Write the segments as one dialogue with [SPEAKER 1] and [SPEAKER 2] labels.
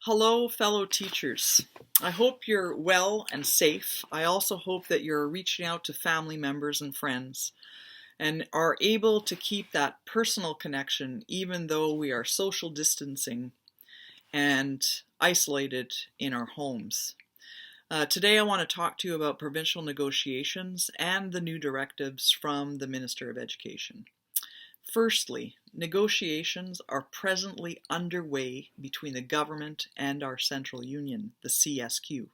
[SPEAKER 1] Hello, fellow teachers. I hope you're well and safe. I also hope that you're reaching out to family members and friends and are able to keep that personal connection even though we are social distancing and isolated in our homes. Today I want to talk to you about provincial negotiations and the new directives from the Minister of Education. Firstly, negotiations are presently underway between the government and our central union, the CSQ.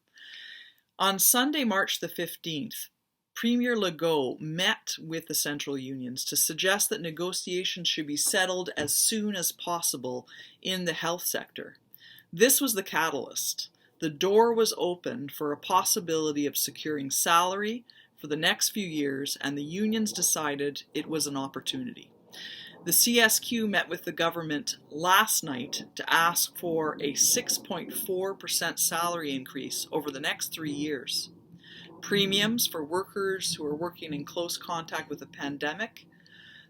[SPEAKER 1] On Sunday, March the 15th, Premier Legault met with the central unions to suggest that negotiations should be settled as soon as possible in the health sector. This was the catalyst. The door was opened for a possibility of securing salary for the next few years, and the unions decided it was an opportunity. The CSQ met with the government last night to ask for a 6.4% salary increase over the next 3 years. Premiums for workers who are working in close contact with the pandemic,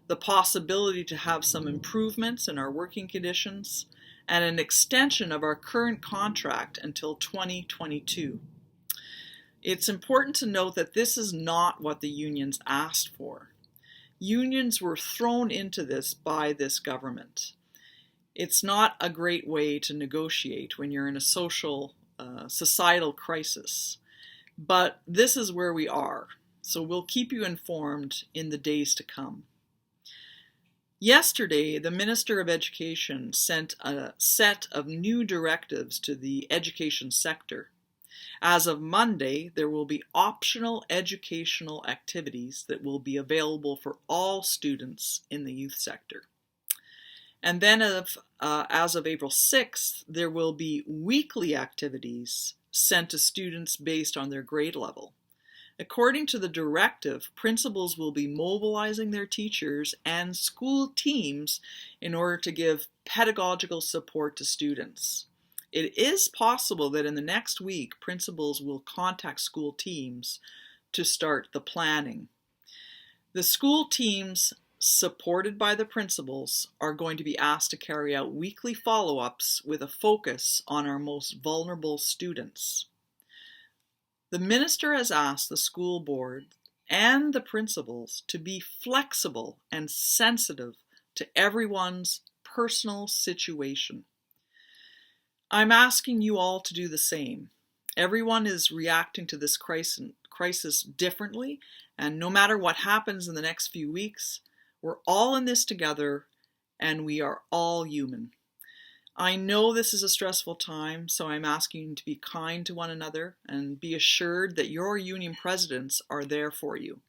[SPEAKER 1] the possibility to have some improvements in our working conditions, and an extension of our current contract until 2022. It's important to note that this is not what the unions asked for. Unions were thrown into this by this government. It's not a great way to negotiate when you're in a societal crisis. But this is where we are, so we'll keep you informed in the days to come. Yesterday, the Minister of Education sent a set of new directives to the education sector. As of Monday, there will be optional educational activities that will be available for all students in the youth sector. And then as of April 6th, there will be weekly activities sent to students based on their grade level. According to the directive, principals will be mobilizing their teachers and school teams in order to give pedagogical support to students. It is possible that in the next week, principals will contact school teams to start the planning. The school teams, supported by the principals, are going to be asked to carry out weekly follow-ups with a focus on our most vulnerable students. The minister has asked the school board and the principals to be flexible and sensitive to everyone's personal situation. I'm asking you all to do the same. Everyone is reacting to this crisis differently, and no matter what happens in the next few weeks, we're all in this together, and we are all human. I know this is a stressful time, so I'm asking you to be kind to one another and be assured that your union presidents are there for you.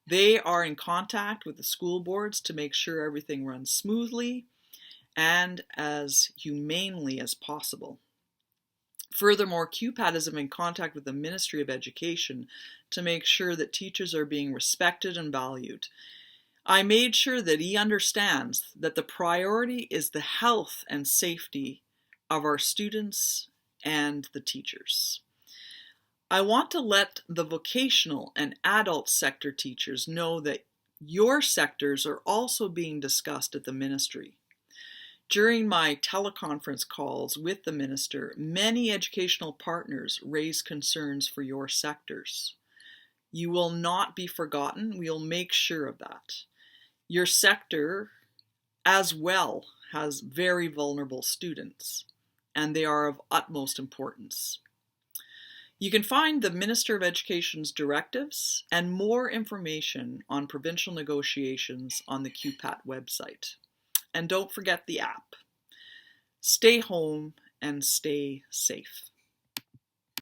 [SPEAKER 1] They are in contact with the school boards to make sure everything runs smoothly and as humanely as possible. Furthermore, QPAT is in contact with the Ministry of Education to make sure that teachers are being respected and valued. I made sure that he understands that the priority is the health and safety of our students and the teachers. I want to let the vocational and adult sector teachers know that your sectors are also being discussed at the ministry. During my teleconference calls with the minister, many educational partners raised concerns for your sectors. You will not be forgotten. We'll make sure of that. Your sector as well has very vulnerable students, and they are of utmost importance. You can find the Minister of Education's directives and more information on provincial negotiations on the QPAT website. And don't forget the app. Stay home and stay safe.